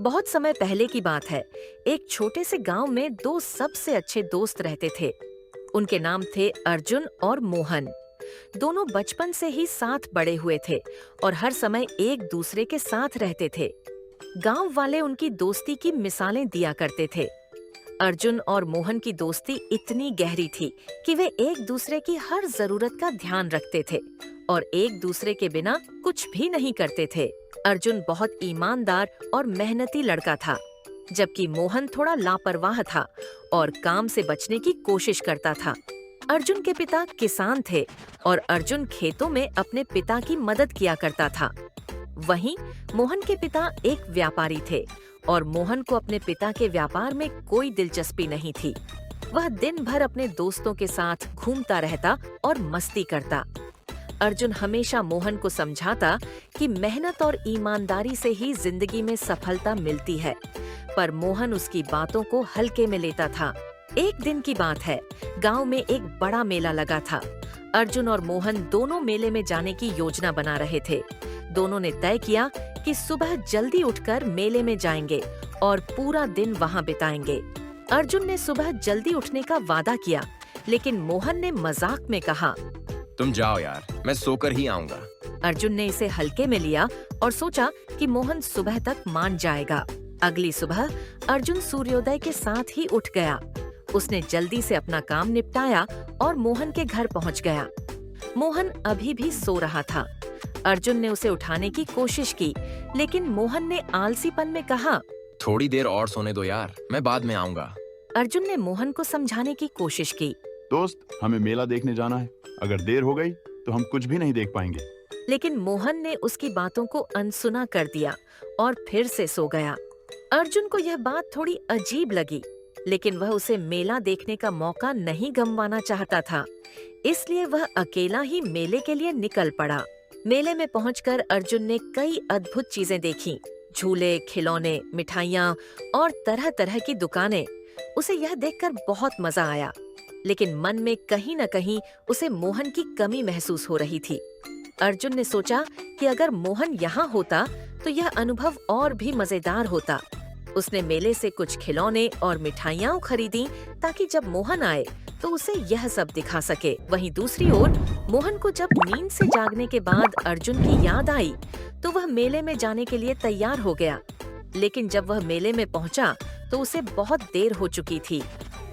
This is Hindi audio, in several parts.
बहुत समय पहले की बात है। एक छोटे से गांव में दो सबसे अच्छे दोस्त रहते थे। उनके नाम थे अर्जुन और मोहन। दोनों बचपन से ही साथ बड़े हुए थे और हर समय एक दूसरे के साथ रहते थे। गांव वाले उनकी दोस्ती की मिसालें दिया करते थे। अर्जुन और मोहन की दोस्ती इतनी गहरी थी कि वे एक दूसरे की हर जरूरत का ध्यान रखते थे और एक दूसरे के बिना कुछ भी नहीं करते थे। अर्जुन बहुत ईमानदार और मेहनती लड़का था, जबकि मोहन थोड़ा लापरवाह था और काम से बचने की कोशिश करता था। अर्जुन के पिता किसान थे और अर्जुन खेतों में अपने पिता की मदद किया करता था। वहीं मोहन के पिता एक व्यापारी थे और मोहन को अपने पिता के व्यापार में कोई दिलचस्पी नहीं थी। वह दिन भर अपने दोस्तों के साथ घूमता रहता और मस्ती करता। अर्जुन हमेशा मोहन को समझाता कि मेहनत और ईमानदारी से ही जिंदगी में सफलता मिलती है, पर मोहन उसकी बातों को हल्के में लेता था। एक दिन की बात है, गांव में एक बड़ा मेला लगा था। अर्जुन और मोहन दोनों मेले में जाने की योजना बना रहे थे। दोनों ने तय किया कि सुबह जल्दी उठकर मेले में जाएंगे और पूरा दिन वहां बिताएंगे। अर्जुन ने सुबह जल्दी उठने का वादा किया, लेकिन मोहन ने मजाक में कहा, तुम जाओ यार, मैं सोकर ही आऊंगा। अर्जुन ने इसे हल्के में लिया और सोचा कि मोहन सुबह तक मान जाएगा। अगली सुबह अर्जुन सूर्योदय के साथ ही उठ गया। उसने जल्दी से अपना काम निपटाया और मोहन के घर पहुंच गया। मोहन अभी भी सो रहा था। अर्जुन ने उसे उठाने की कोशिश की, लेकिन मोहन ने आलसीपन में कहा, थोड़ी देर और सोने दो यार, मैं बाद में आऊंगा। अर्जुन ने मोहन को समझाने की कोशिश की, दोस्त, हमें मेला देखने जाना है। अगर देर हो गई तो हम कुछ भी नहीं देख पाएंगे। लेकिन मोहन ने उसकी बातों को अनसुना कर दिया और फिर से सो गया। अर्जुन को यह बात थोड़ी अजीब लगी, लेकिन वह उसे मेला देखने का मौका नहीं गंवाना चाहता था, इसलिए वह अकेला ही मेले के लिए निकल पड़ा। मेले में पहुंचकर अर्जुन ने कई अद्भुत चीजें देखीं, झूले, खिलौने, मिठाइयाँ और तरह तरह की दुकानें। उसे यह देखकर बहुत मजा आया, लेकिन मन में कहीं न कहीं उसे मोहन की कमी महसूस हो रही थी। अर्जुन ने सोचा कि अगर मोहन यहाँ होता तो यह अनुभव और भी मजेदार होता। उसने मेले से कुछ खिलौने और मिठाइयाँ खरीदी ताकि जब मोहन आए तो उसे यह सब दिखा सके। वहीं दूसरी ओर मोहन को जब नींद से जागने के बाद अर्जुन की याद आई तो वह मेले में जाने के लिए तैयार हो गया। लेकिन जब वह मेले में पहुंचा तो उसे बहुत देर हो चुकी थी।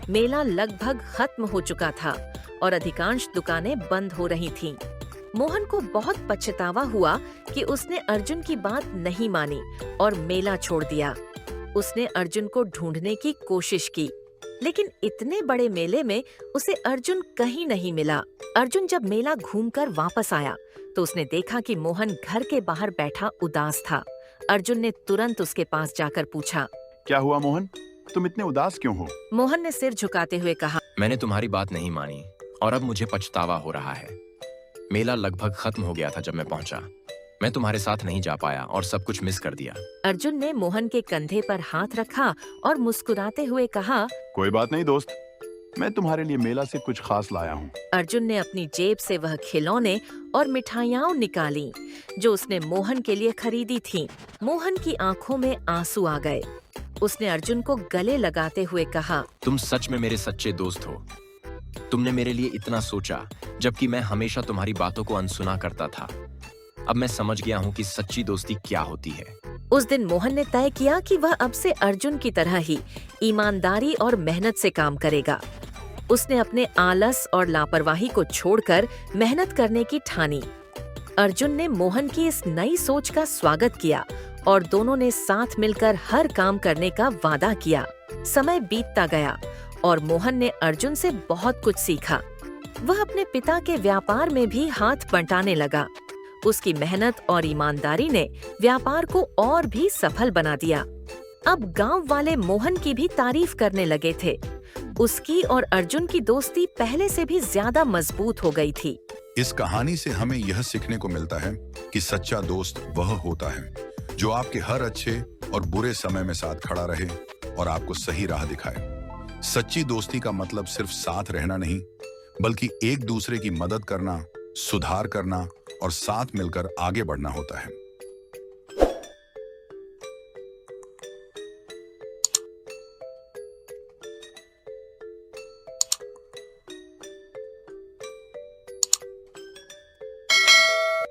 मेला लगभग खत्म हो चुका था और अधिकांश दुकानें बंद हो रही थीं। मोहन को बहुत पछतावा हुआ कि उसने अर्जुन की बात नहीं मानी और मेला छोड़ दिया। उसने अर्जुन को ढूंढने की कोशिश की, लेकिन इतने बड़े मेले में उसे अर्जुन कहीं नहीं मिला। अर्जुन जब मेला घूमकर वापस आया तो उसने देखा कि मोहन घर के बाहर बैठा उदास था। अर्जुन ने तुरंत उसके पास जाकर पूछा, क्या हुआ मोहन, तुम इतने उदास क्यों हो? मोहन ने सिर झुकाते हुए कहा, मैंने तुम्हारी बात नहीं मानी और अब मुझे पछतावा हो रहा है। मेला लगभग खत्म हो गया था जब मैं पहुंचा। मैं तुम्हारे साथ नहीं जा पाया और सब कुछ मिस कर दिया। अर्जुन ने मोहन के कंधे पर हाथ रखा और मुस्कुराते हुए कहा, कोई बात नहीं दोस्त, मैं तुम्हारे लिए मेला से कुछ खास लाया हूँ। अर्जुन ने अपनी जेब से वह खिलौने और मिठाइयाँ निकाली जो उसने मोहन के लिए खरीदी थीं। मोहन की आंखों में आंसू आ गए। उसने अर्जुन को गले लगाते हुए कहा, तुम सच में मेरे सच्चे दोस्त हो। तुमने मेरे लिए इतना सोचा, जबकि मैं हमेशा तुम्हारी बातों को अनसुना करता था। अब मैं समझ गया हूँ कि सच्ची दोस्ती क्या होती है। उस दिन मोहन ने तय किया कि वह अब से अर्जुन की तरह ही ईमानदारी और मेहनत से काम करेगा। उसने अपने आलस और लापरवाही को छोड़कर मेहनत करने की ठानी। अर्जुन ने मोहन की इस नई सोच का स्वागत किया और दोनों ने साथ मिलकर हर काम करने का वादा किया। समय बीतता गया और मोहन ने अर्जुन से बहुत कुछ सीखा। वह अपने पिता के व्यापार में भी हाथ बंटाने लगा। उसकी मेहनत और ईमानदारी ने व्यापार को और भी सफल बना दिया। अब गांव वाले मोहन की भी तारीफ करने लगे थे। उसकी और अर्जुन की दोस्ती पहले से भी ज्यादा मजबूत हो गई थी। इस कहानी से हमें यह सीखने को मिलता है कि सच्चा दोस्त वह होता है जो आपके हर अच्छे और बुरे समय में साथ खड़ा रहे और आपको सही राह दिखाए। सच्ची दोस्ती का मतलब सिर्फ साथ रहना नहीं, बल्कि एक दूसरे की मदद करना, सुधार करना और साथ मिलकर आगे बढ़ना होता है।